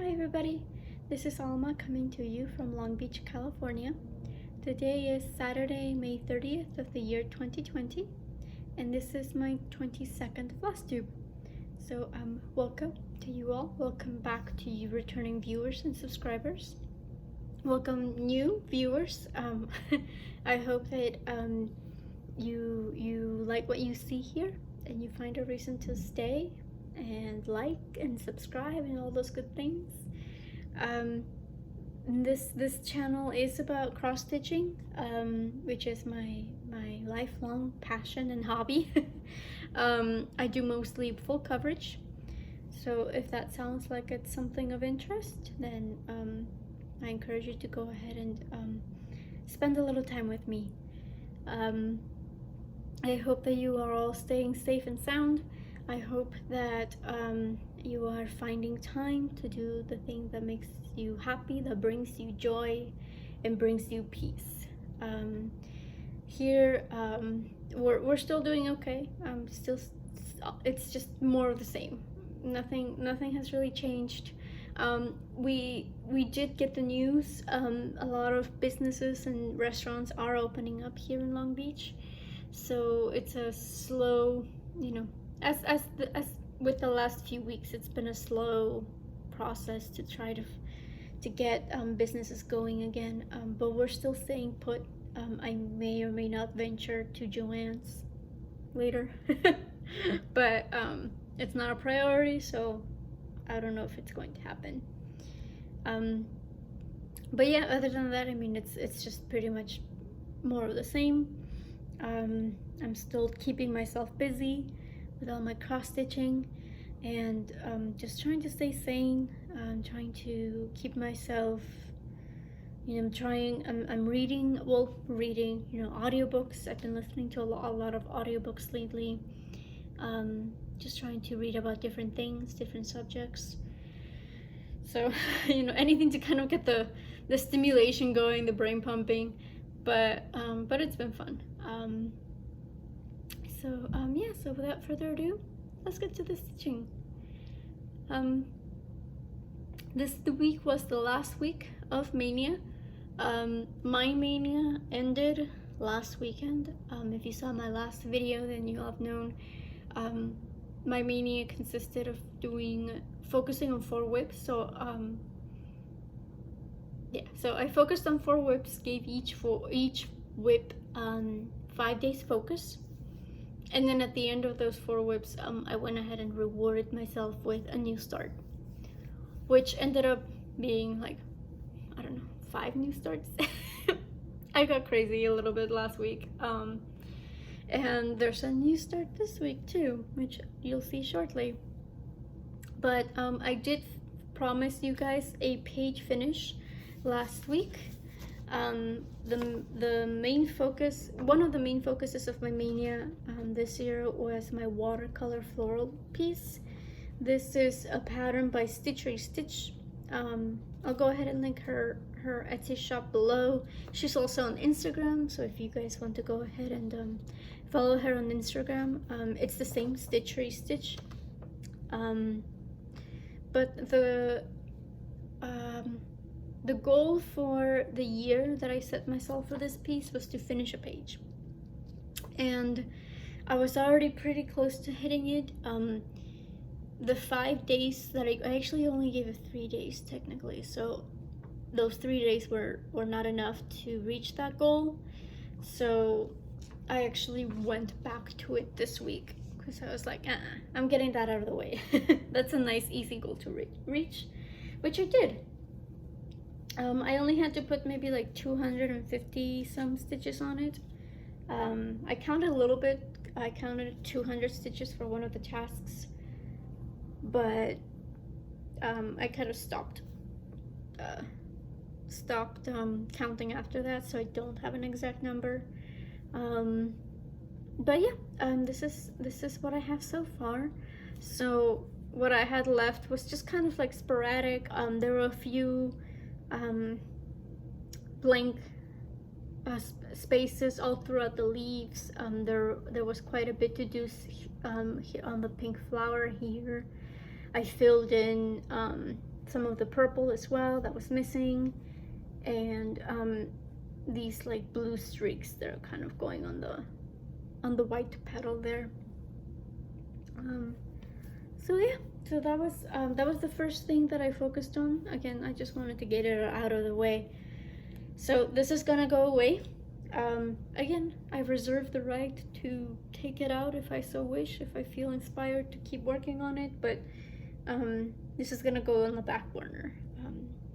Hi everybody, this is Alma coming to you from Long Beach, California. Today is Saturday, May 30th of the year 2020, and this is my 22nd FlossTube. So welcome to you all, welcome back to you returning viewers and subscribers. Welcome new viewers. I hope that you like what you see here and you find a reason to stay and like and subscribe and all those good things. This channel is about cross stitching, which is my lifelong passion and hobby. I do mostly full coverage, so if that sounds like it's something of interest, then I encourage you to go ahead and spend a little time with me. I hope that you are all staying safe and sound. I hope that you are finding time to do the thing that makes you happy, that brings you joy and brings you peace. Here we're still doing okay. It's just more of the same. Nothing has really changed. We did get the news. A lot of businesses and restaurants are opening up here in Long Beach, so it's a slow, as with the last few weeks, it's been a slow process to try to get businesses going again, but we're still staying put. I may or may not venture to Joann's later, but it's not a priority, so I don't know if it's going to happen. But yeah, other than that, I mean, it's just pretty much more of the same. I'm still keeping myself busy with all my cross stitching and just trying to stay sane. I'm trying to keep myself, I'm reading audiobooks. I've been listening to a lot of audiobooks lately. Just trying to read about different things, different subjects. So, anything to kind of get the stimulation going, the brain pumping, but it's been fun. So without further ado, let's get to the stitching. The week was the last week of Maynia. My Maynia ended last weekend. If you saw my last video, then you'll have known my Maynia consisted of focusing on 4 whips. So so I focused on 4 whips, gave each whip 5 days focus, and then at the end of those 4 whips, I went ahead and rewarded myself with a new start, which ended up being like, I don't know, 5 new starts. I got crazy a little bit last week, and there's a new start this week too, which you'll see shortly. But I did promise you guys a page finish last week. The main focus, one of the main focuses of my Maynia this year was my watercolor floral piece. This is a pattern by Stitchery Stitch. I'll go ahead and link her Etsy shop below. She's also on Instagram, so if you guys want to go ahead and follow her on Instagram, it's the same, Stitchery Stitch. But the goal for the year that I set myself for this piece was to finish a page, and I was already pretty close to hitting it. The 5 days that I actually only gave it 3 days technically, so those 3 days were not enough to reach that goal. So I actually went back to it this week because I was like, I'm getting that out of the way. That's a nice easy goal to reach, which I did. I only had to put maybe like 250 some stitches on it. I counted a little bit. I counted 200 stitches for one of the tasks, but I kind of stopped counting after that, so I don't have an exact number. But yeah, this is what I have so far. So what I had left was just kind of like sporadic. There were a few blank spaces all throughout the leaves. There was quite a bit to do here on the pink flower here. I filled in some of the purple as well that was missing, and these like blue streaks that are kind of going on the white petal there. So yeah, so that was the first thing that I focused on. Again, I just wanted to get it out of the way. So this is gonna go away. Again, I reserve the right to take it out if I so wish, if I feel inspired to keep working on it, but this is gonna go on the back burner,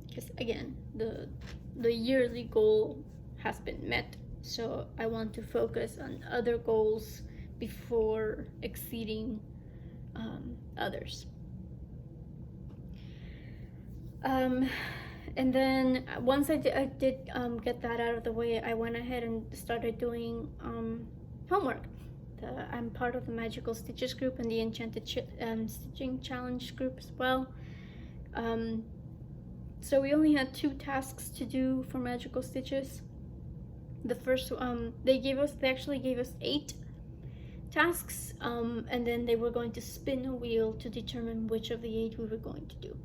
because again, the yearly goal has been met, so I want to focus on other goals before exceeding others. And then once I did get that out of the way, I went ahead and started doing homework. I'm part of the Magical Stitches group and the Enchanted Stitching Challenge group as well. So we only had 2 tasks to do for Magical Stitches. The first, they actually gave us 8 tasks, and then they were going to spin a wheel to determine which of the 8 we were going to do.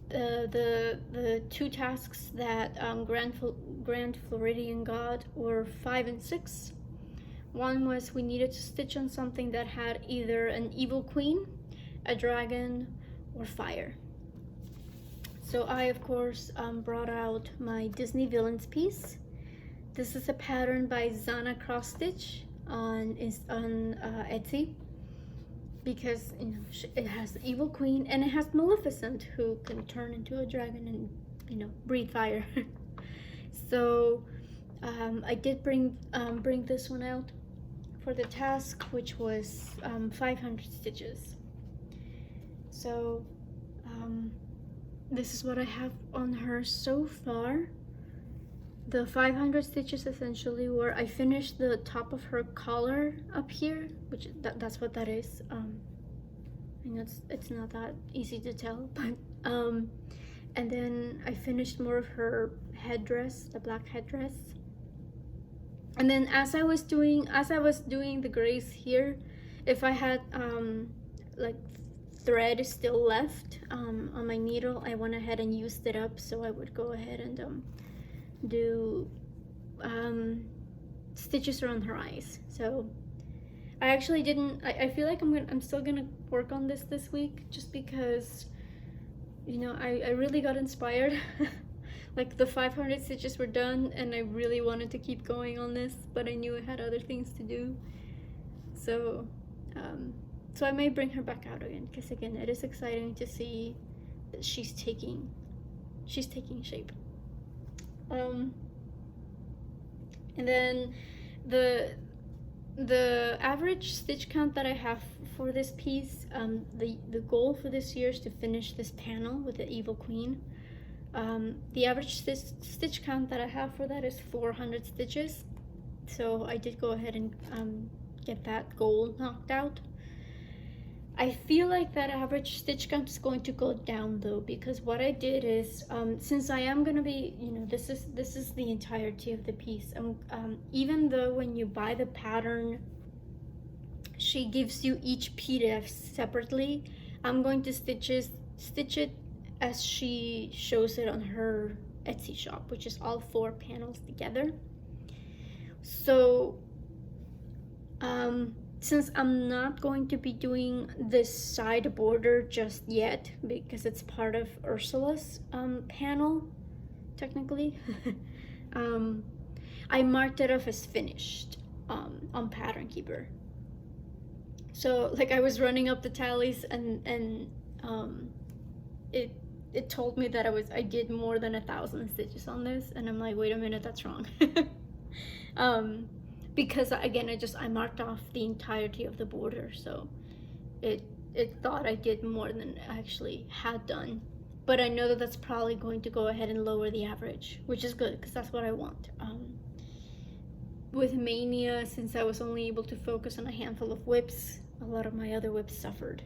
The 2 tasks that Grand Floridian got were 5 and 6. One was we needed to stitch on something that had either an evil queen, a dragon, or fire. So I, of course, brought out my Disney Villains piece. This is a pattern by Zana Cross Stitch on Etsy, because it has the evil queen and it has Maleficent, who can turn into a dragon and breathe fire. So I did bring this one out for the task, which was 500 stitches. So this is what I have on her so far. The 500 stitches essentially were, I finished the top of her collar up here, which that's what that is. It's not that easy to tell, but and then I finished more of her headdress, the black headdress. And then as I was doing the grays here, if I had like thread still left on my needle, I went ahead and used it up, so I would go ahead and do stitches around her eyes. So I actually didn't, I feel like I'm still gonna work on this week, just because I really got inspired. Like the 500 stitches were done and I really wanted to keep going on this, but I knew I had other things to do. So so I may bring her back out again, because again, it is exciting to see that she's taking shape. And then the average stitch count that I have for this piece, the goal for this year is to finish this panel with the evil queen. The average stitch count that I have for that is 400 stitches, so I did go ahead and get that goal knocked out. I feel like that average stitch count is going to go down though, because what I did is, since I am going to be, this is the entirety of the piece. Even though when you buy the pattern, she gives you each PDF separately, I'm going to stitch it as she shows it on her Etsy shop, which is all 4 panels together. So, since I'm not going to be doing this side border just yet, because it's part of Ursula's panel, technically, I marked it off as finished on Pattern Keeper. So like I was running up the tallies and it told me that I did more than 1,000 stitches on this, and I'm like, wait a minute, that's wrong. Because again, I marked off the entirety of the border, so it thought I did more than I actually had done. But I know that that's probably going to go ahead and lower the average, which is good, because that's what I want. With Maynia, since I was only able to focus on a handful of whips, a lot of my other whips suffered.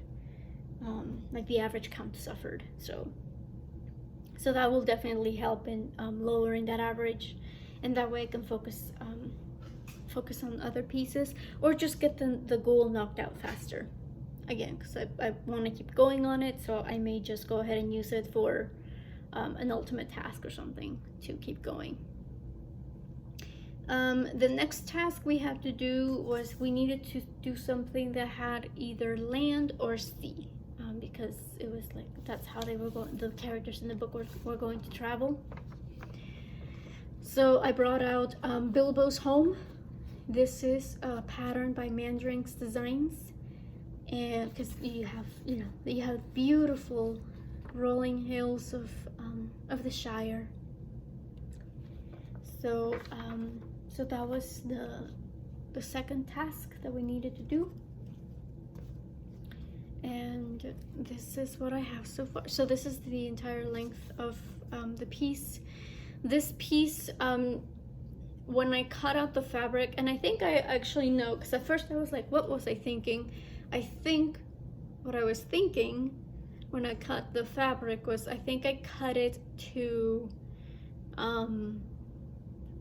Like the average count suffered, so that will definitely help in lowering that average, and that way I can focus on other pieces, or just get the goal knocked out faster. again, because I want to keep going on it, so I may just go ahead and use it for an ultimate task or something to keep going. The next task we had to do was we needed to do something that had either land or sea, because it was like that's how they were going. The characters in the book were going to travel. So I brought out Bilbo's home. This is a pattern by Mandarin's Designs, and because you have beautiful rolling hills of the Shire. So so that was the second task that we needed to do, and this is what I have so far. So this is the entire length of the piece. This piece, when I cut out the fabric, and I think I actually know, because at first I was like, what was I thinking? I think what I was thinking when I cut the fabric was, I think I cut it to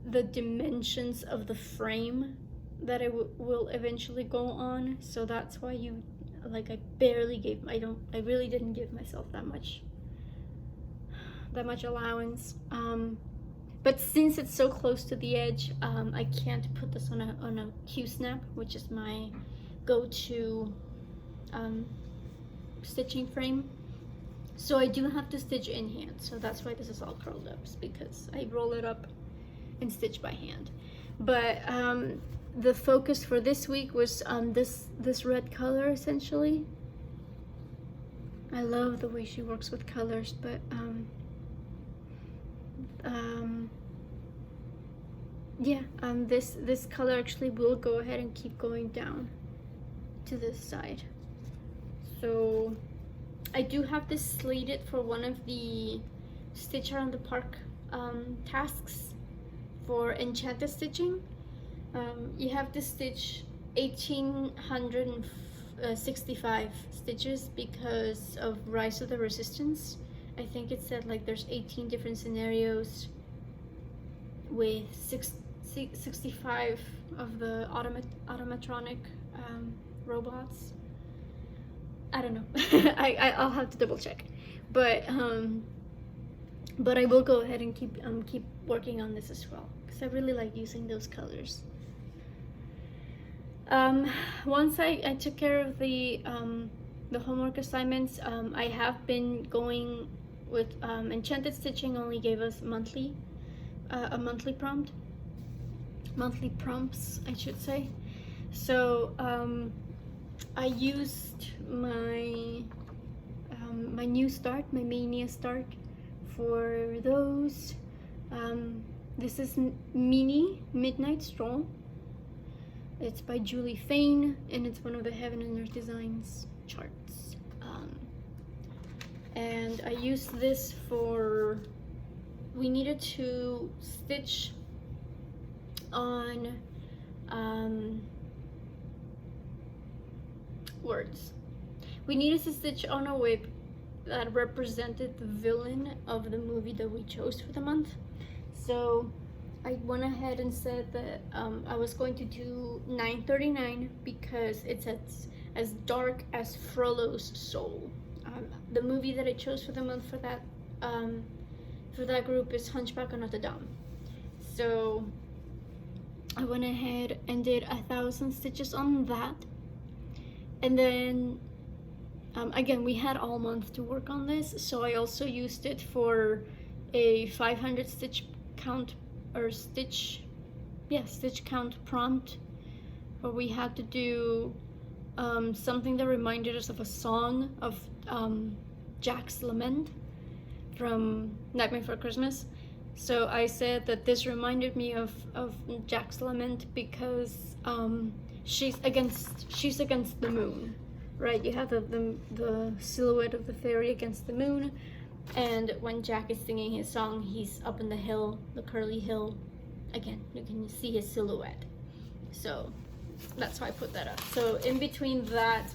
the dimensions of the frame that it will eventually go on. So that's why I really didn't give myself that much allowance. But since it's so close to the edge, I can't put this on a Q-snap, which is my go-to stitching frame. So I do have to stitch in hand. So that's why this is all curled up, because I roll it up and stitch by hand. But the focus for this week was this red color, essentially. I love the way she works with colors, but this color actually will go ahead and keep going down to this side. So I do have this slated for one of the Stitch Around the Park tasks for enchanted stitching. You have to stitch 1865 stitches because of Rise of the Resistance. I think it said like there's 18 different scenarios with 65 of the automatronic robots. I don't know. I'll have to double check, but I will go ahead and keep working on this as well, because I really like using those colors. Once I took care of the homework assignments, I have been going with Enchanted Stitching. Only gave us a monthly prompts, I should say. So I used my my new start, my Maynia start, for those. This is Mini Midnight Stroll. It's by Julie Fain, and it's one of the Heaven and Earth Designs charts. And I used this for, we needed to stitch on words. We needed to stitch on a whip that represented the villain of the movie that we chose for the month. So I went ahead and said that I was going to do 939 because it's as dark as Frollo's soul. The movie that I chose for the month for that group is Hunchback of Notre Dame. So I went ahead and did 1,000 stitches on that, and then again, we had all month to work on this, so I also used it for a 500 stitch count, or stitch count prompt, where we had to do something that reminded us of a song of Jack's Lament from Nightmare Before Christmas. So I said that this reminded me of Jack's Lament because she's against the moon, right? You have the silhouette of the fairy against the moon, and when Jack is singing his song, he's up in the hill, the curly hill. Again, you can see his silhouette. So that's why I put that up. So in between that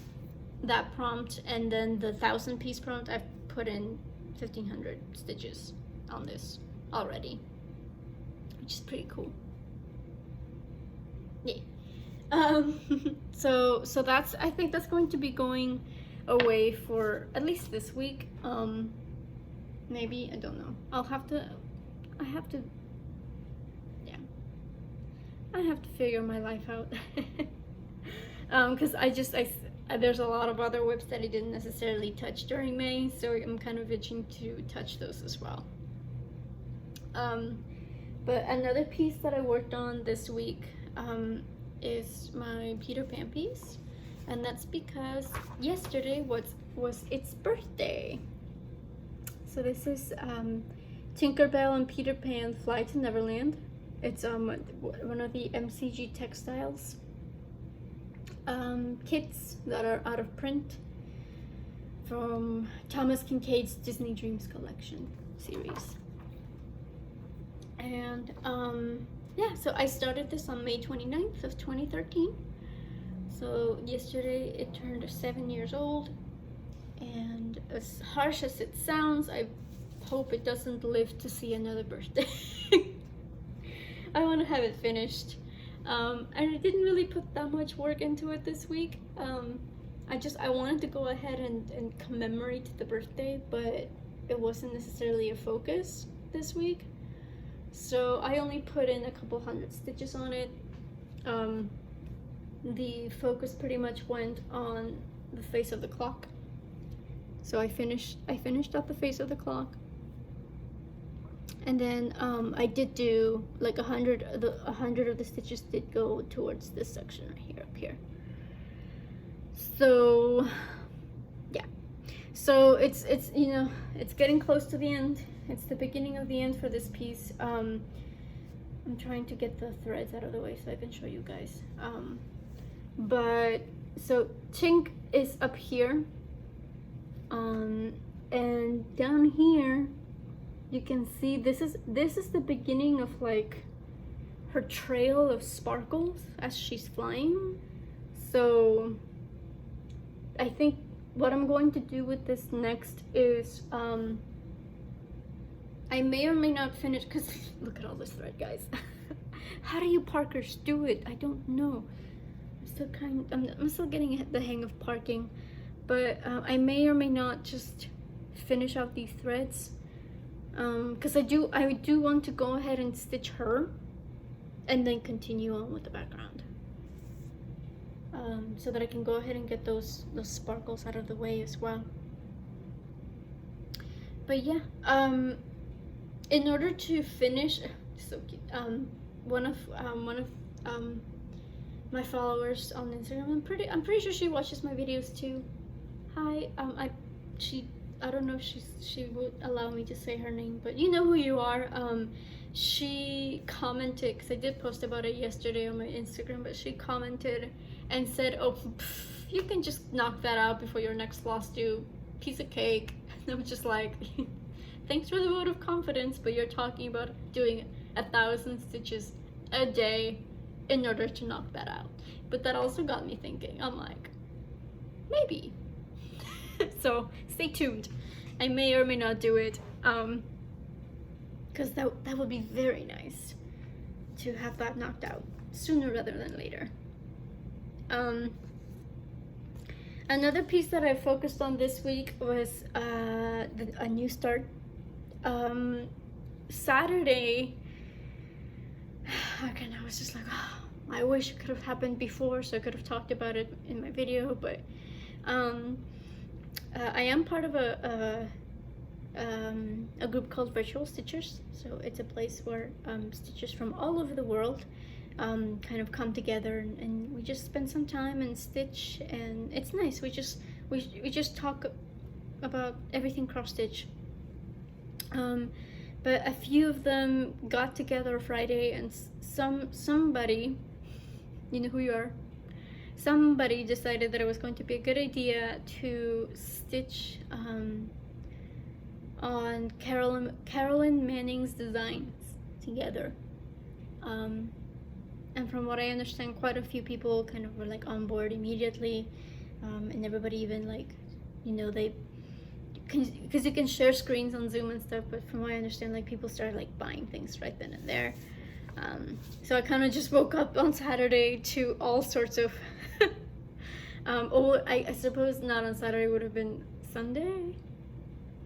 prompt and then the 1,000-piece prompt, I've put in 1,500 stitches on this already, which is pretty cool. Yeah. So that's, I think that's going to be going away for at least this week. Maybe, I don't know. I have to, yeah, I have to figure my life out. Because there's a lot of other whips that I didn't necessarily touch during May, so I'm kind of itching to touch those as well. But another piece that I worked on this week is my Peter Pan piece, and that's because yesterday was its birthday. So this is Tinkerbell and Peter Pan Fly to Neverland. It's one of the MCG Textiles kits that are out of print from Thomas Kincaid's Disney Dreams collection series. And yeah, so I started this on May 29th of 2013. So yesterday it turned 7 years old, and as harsh as it sounds, I hope it doesn't live to see another birthday. I want to have it finished. And I didn't really put that much work into it this week. I wanted to go ahead and commemorate the birthday, but it wasn't necessarily a focus this week. So I only put in a couple hundred stitches on it. The focus pretty much went on the face of the clock. So I finished up the face of the clock. And then I did do like 100 of the stitches did go towards this section right here, up here. So yeah, so it's you know, it's getting close to the end. It's the beginning of the end for this piece. I'm trying to get the threads out of the way so I can show you guys. But so Tink is up here, and down here you can see this is the beginning of like her trail of sparkles as she's flying. So I think what I'm going to do with this next is I may or may not finish, because look at all this thread, guys. How do you parkers do it? I don't know. I'm still getting the hang of parking, but I may or may not just finish out these threads, because I do want to go ahead and stitch her and then continue on with the background, so that I can go ahead and get those sparkles out of the way as well. But yeah, in order to finish, so cute, one of my followers on Instagram, I'm pretty sure she watches my videos too. Hi, I don't know if she would allow me to say her name, but you know who you are. She commented, because I did post about it yesterday on my Instagram, but she commented and said, oh, you can just knock that out before your next FlossTube, piece of cake. And I was just like, thanks for the vote of confidence, but you're talking about doing 1,000 stitches a day in order to knock that out. But that also got me thinking. I'm like, maybe. So stay tuned. I may or may not do it, because that would be very nice to have that knocked out sooner rather than later. Another piece that I focused on this week was a new start. Saturday, again, I was just like, oh, I wish it could have happened before so I could have talked about it in my video, but I am part of a group called Virtual Stitchers. So it's a place where stitchers from all over the world kind of come together, and we just spend some time and stitch, and it's nice. We just talk about everything cross stitch. But a few of them got together Friday, and somebody, you know who you are, somebody decided that it was going to be a good idea to stitch on Carolyn Manning's designs together. And from what I understand, quite a few people kind of were like on board immediately, and everybody even like, you know, because you can share screens on Zoom and stuff, but from what I understand, like people started like buying things right then and there. So I kind of just woke up on Saturday to all sorts of I suppose not on Saturday, would have been Sunday.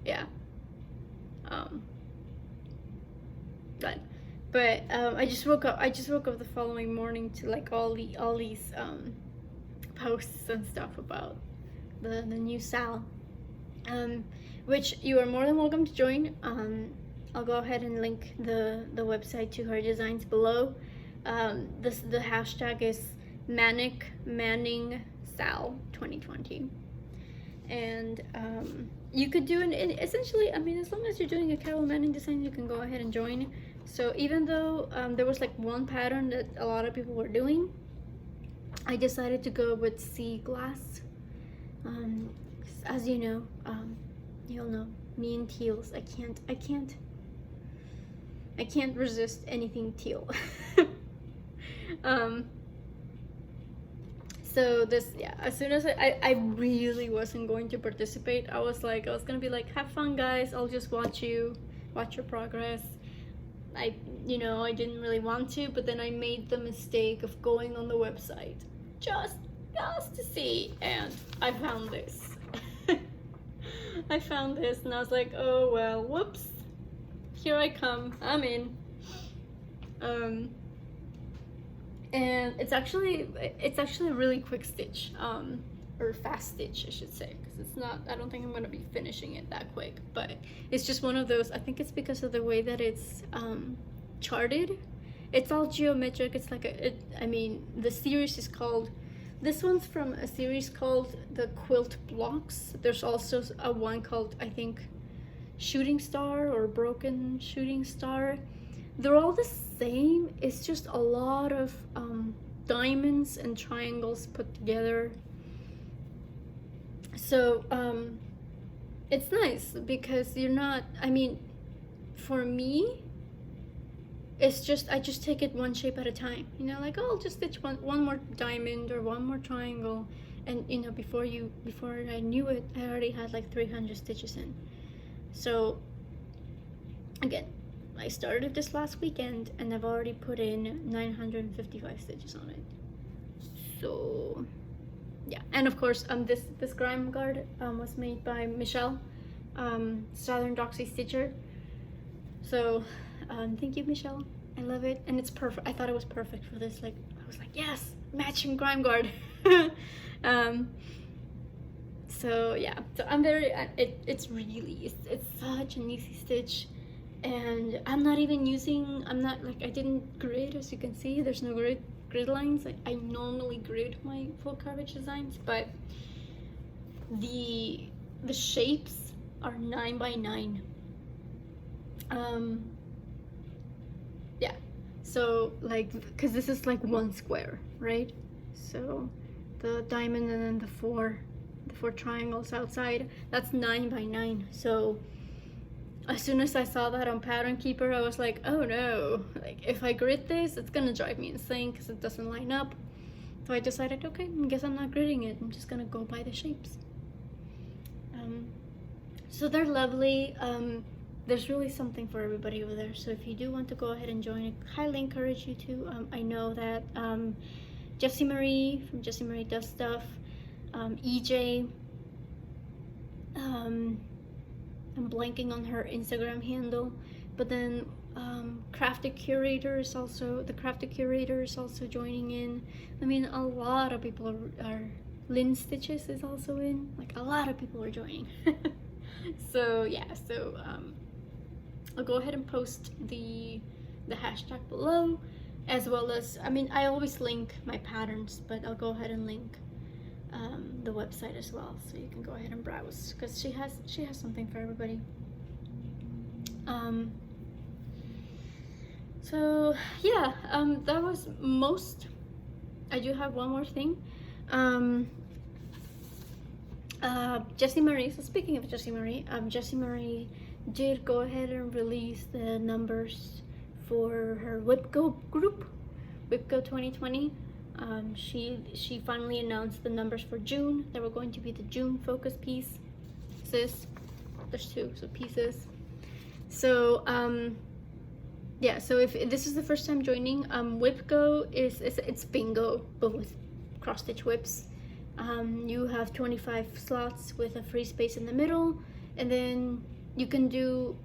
Yeah. But I just woke up the following morning to like all these posts and stuff about the new Sal, which you are more than welcome to join. I'll go ahead and link the website to her designs below. The hashtag is Manic Manning Sal 2020, and you could do essentially, I mean, as long as you're doing a Carol Manning design, you can go ahead and join. So even though there was like one pattern that a lot of people were doing, I decided to go with sea glass. As you know, you'll know me and teals. I can't resist anything teal. So this, yeah, as soon as I really wasn't going to participate. I was gonna be like, have fun guys, I'll just watch your progress. I didn't really want to, but then I made the mistake of going on the website just to see, and I found this. I found this and I was like, oh well, whoops, here I come, I'm in. And it's actually a really quick stitch, or fast stitch I should say, because it's not, I don't think I'm gonna be finishing it that quick, but it's just one of those, I think it's because of the way that it's charted. It's all geometric. It's like I mean, the series is called, this one's from a series called the Quilt Blocks. There's also a one called, I think, Shooting Star or Broken Shooting Star. They're all the same. It's just a lot of diamonds and triangles put together. So it's nice because you're not, I mean, for me, it's just, I just take it one shape at a time, like, oh, I'll just stitch one more diamond or one more triangle, and before I knew it, I already had like 300 stitches in. So again, I started this last weekend and I've already put in 955 stitches on it. So yeah, and of course this grime guard was made by Michelle, Southern Doxy Stitcher. So thank you, Michelle. I love it, and it's perfect. I thought it was perfect for this. Like, I was like, yes, matching grime guard. So yeah, so I'm very, it's such an easy stitch, and I'm not like, I didn't grid, as you can see. There's no grid lines. I normally grid my full coverage designs, but the shapes are 9 by 9. Yeah, so like, because this is like one square, right? So the diamond and then the four triangles outside, that's 9 by 9. So as soon as I saw that on Pattern Keeper, I was like, oh no, like if I grid this, it's gonna drive me insane because it doesn't line up. So I decided, okay, I guess I'm not gridding it, I'm just gonna go by the shapes. So they're lovely. There's really something for everybody over there, so if you do want to go ahead and join, I highly encourage you to. I know that Jessie Marie from Jessie Marie Does Stuff, EJ, I'm blanking on her Instagram handle, but then Crafted Curator is also joining in. I mean, a lot of people are Lynn Stitches is also in, like a lot of people are joining. So yeah, so I'll go ahead and post the hashtag below, as well as, I mean, I always link my patterns, but I'll go ahead and link the website as well, so you can go ahead and browse, because she has something for everybody. So yeah, that was most. I do have one more thing. Jessie Marie, so speaking of Jessie Marie did go ahead and release the numbers for her WIPGO group, WIPGO 2020. She finally announced the numbers for June. They were going to be the June focus piece. There's two, so pieces. So yeah, so if this is the first time joining, Whip Go it's bingo, but with cross stitch whips. You have 25 slots with a free space in the middle, and then you can do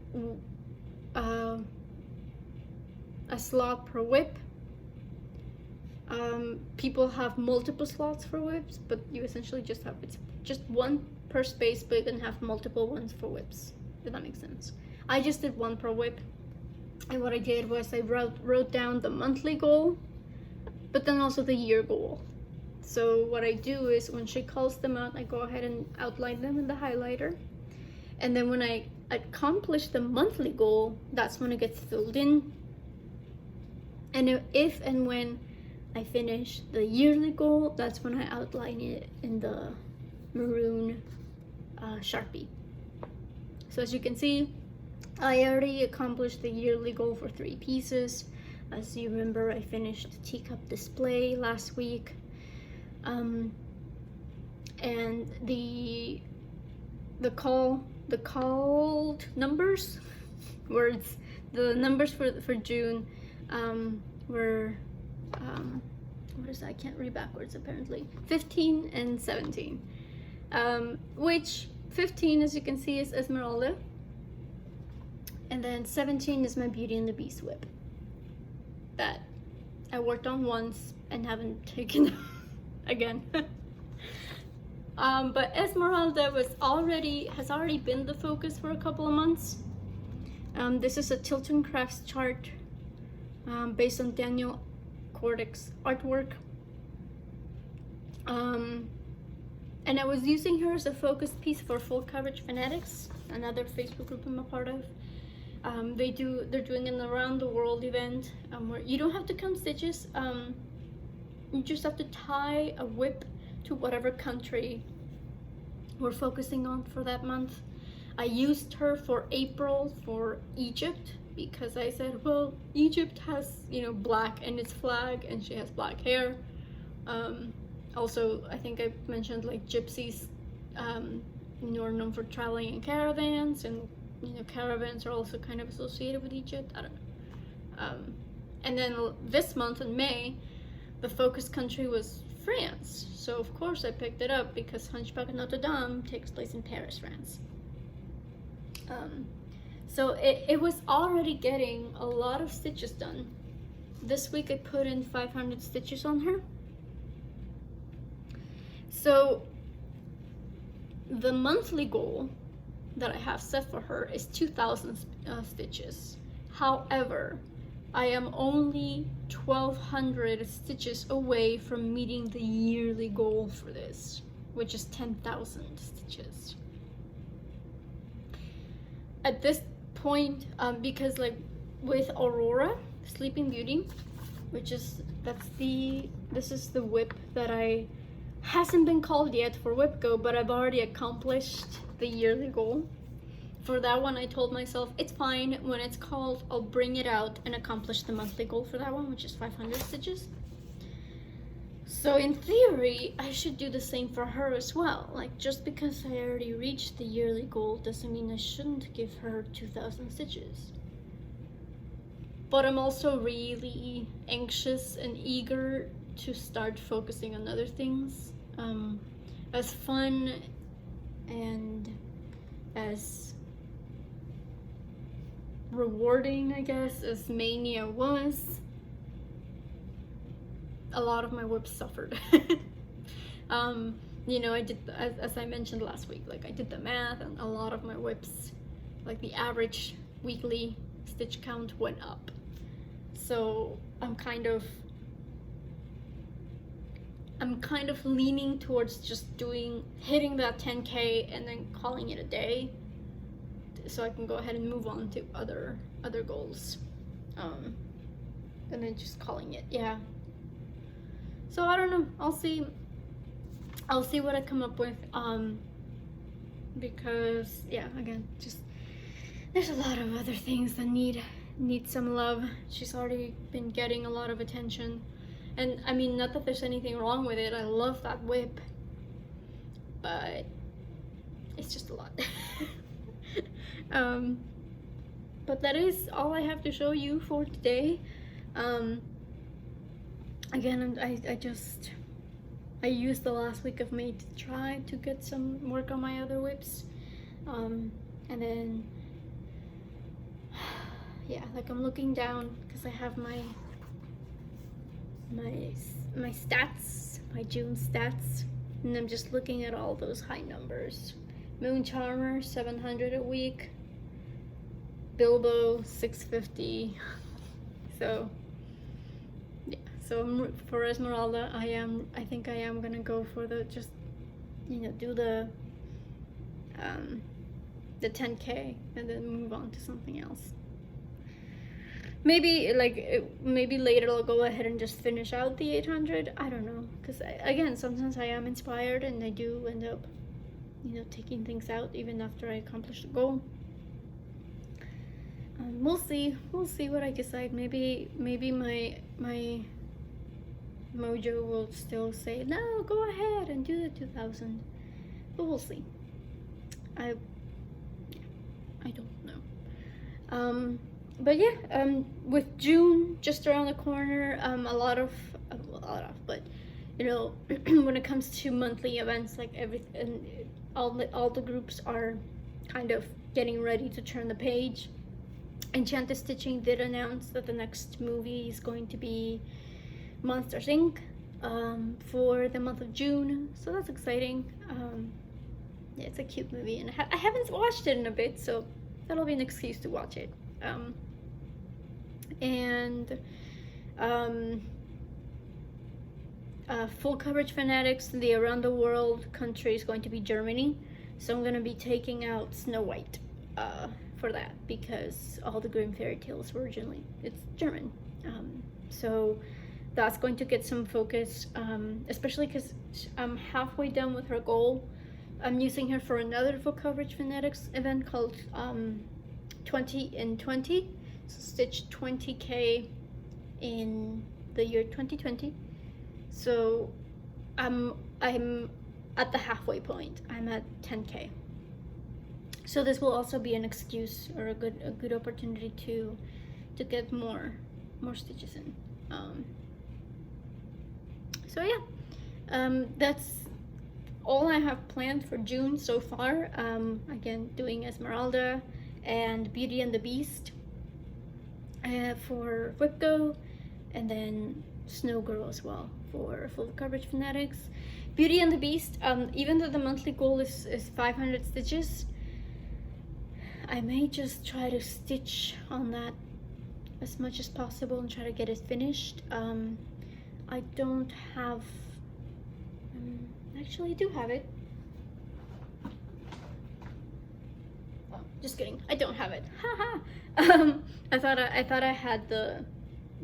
a slot per whip. People have multiple slots for whips, but you essentially just have, it's just one per space, but you can have multiple ones for whips, if that makes sense. I just did one per whip, and what I did was I wrote down the monthly goal, but then also the year goal. So what I do is when she calls them out, I go ahead and outline them in the highlighter, and then when I accomplish the monthly goal, that's when it gets filled in. And if and when I finish the yearly goal, that's when I outline it in the maroon Sharpie. So as you can see, I already accomplished the yearly goal for 3 pieces. As you remember, I finished the teacup display last week. And the called numbers, words, the numbers for June were what is that? I can't read backwards apparently. 15 and 17. Which 15, as you can see, is Esmeralda, and then 17 is my Beauty and the Beast whip that I worked on once and haven't taken again. But Esmeralda has already been the focus for a couple of months. This is a Tilton Crafts chart based on Daniel Cordick's artwork. And I was using her as a focus piece for Full Coverage Fanatics, another Facebook group I'm a part of. They're doing an around the world event where you don't have to count stitches. You just have to tie a whip to whatever country we're focusing on for that month. I used her for April for Egypt because I said, well, Egypt has, black in its flag, and she has black hair. Also, I think I mentioned like gypsies, are known for traveling in caravans, and caravans are also kind of associated with Egypt. I don't know. And then this month in May, the focus country was France. So of course I picked it up because Hunchback of Notre Dame takes place in Paris, France. So it was already getting a lot of stitches done. This week I put in 500 stitches on her. So the monthly goal that I have set for her is 2,000 stitches. However, I am only 1,200 stitches away from meeting the yearly goal for this, which is 10,000 stitches. At this point, because like with Aurora, Sleeping Beauty, this is the whip that hasn't been called yet for Whip Go, but I've already accomplished the yearly goal. For that one, I told myself, it's fine, when it's called, I'll bring it out and accomplish the monthly goal for that one, which is 500 stitches. So in theory, I should do the same for her as well. Like, just because I already reached the yearly goal doesn't mean I shouldn't give her 2,000 stitches. But I'm also really anxious and eager to start focusing on other things. As fun and as rewarding, I guess, as Maynia was, a lot of my whips suffered. I did, as I mentioned last week, like I did the math, and a lot of my whips, like the average weekly stitch count went up. So I'm kind of leaning towards just hitting that 10K and then calling it a day, so I can go ahead and move on to other goals, and then just calling it, yeah. So I don't know, I'll see what I come up with, because yeah, again, just there's a lot of other things that need some love. She's already been getting a lot of attention, and I mean, not that there's anything wrong with it, I love that whip, but it's just a lot. but that is all I have to show you for today. Again, I used the last week of May to try to get some work on my other whips, and then yeah, like I'm looking down because I have my stats, my June stats, and I'm just looking at all those high numbers. Moon Charmer 700 a week, Bilbo 650. So yeah, so for Esmeralda, I think I am gonna go for the, just, you know, do the 10K and then move on to something else. Maybe maybe later I'll go ahead and just finish out the 800. I don't know, because again, sometimes I am inspired and I do end up, you know, taking things out even after I accomplish the goal. We'll see what I decide. Maybe my mojo will still say, no, go ahead and do the 2000, but we'll see. I don't know. But yeah, with June just around the corner, but you know, when it comes to monthly events, like all the groups are kind of getting ready to turn the page. Enchanted Stitching did announce that the next movie is going to be Monsters Inc. For the month of June, so that's exciting. Yeah, it's a cute movie, and I haven't watched it in a bit, so that'll be an excuse to watch it. Full coverage fanatics, the around the world country is going to be Germany, so I'm going to be taking out Snow White for that, because all the Grimm fairy tales were originally, it's German. So that's going to get some focus, especially because I'm halfway done with her goal. I'm using her for another full coverage fanatics event called 20 in 20, so stitch 20K in the year 2020. So I'm at the halfway point. I'm at 10K. So this will also be an excuse, or a good opportunity to get more stitches in. So yeah, that's all I have planned for June so far. Again, doing Esmeralda and Beauty and the Beast for Whipco, and then Snow Girl as well for full coverage fanatics. Beauty and the Beast, even though the monthly goal is 500 stitches, I may just try to stitch on that as much as possible and try to get it finished. I don't have, actually I do have it. Oh, just kidding, I don't have it. Haha. I thought I had the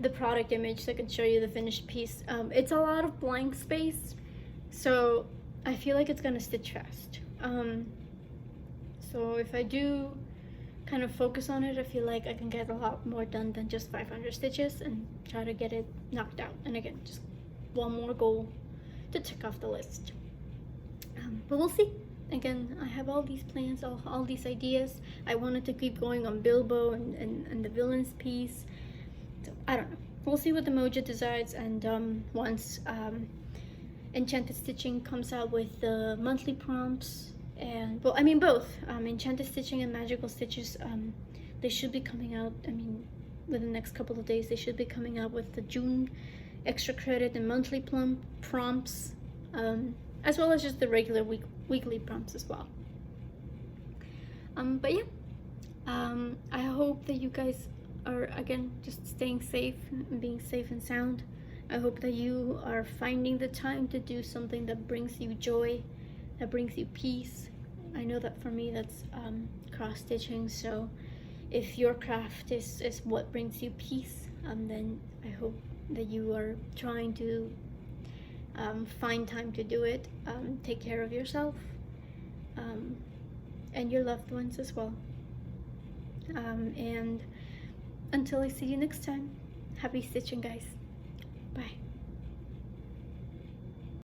product image so I could show you the finished piece. It's a lot of blank space, so I feel like it's gonna stitch fast. So if I do kind of focus on it, I feel like I can get a lot more done than just 500 stitches and try to get it knocked out. And again, just one more goal to tick off the list. But we'll see. Again, I have all these plans, all these ideas. I wanted to keep going on Bilbo and the villains piece. So I don't know. We'll see what the mojo decides, and once Enchanted Stitching comes out with the monthly prompts, and well, I mean both Enchanted Stitching and Magical Stitches, they should be coming out, I mean within the next couple of days. They should be coming out with the June extra credit and monthly prompts, as well as just the regular weekly prompts as well. But yeah, I hope that you guys are, again, just staying safe and being safe and sound. I hope that you are finding the time to do something that brings you joy, that brings you peace. I know that for me that's cross stitching, so if your craft is what brings you peace, then I hope that you are trying to find time to do it. Take care of yourself and your loved ones as well. And until I see you next time, happy stitching, guys. Bye.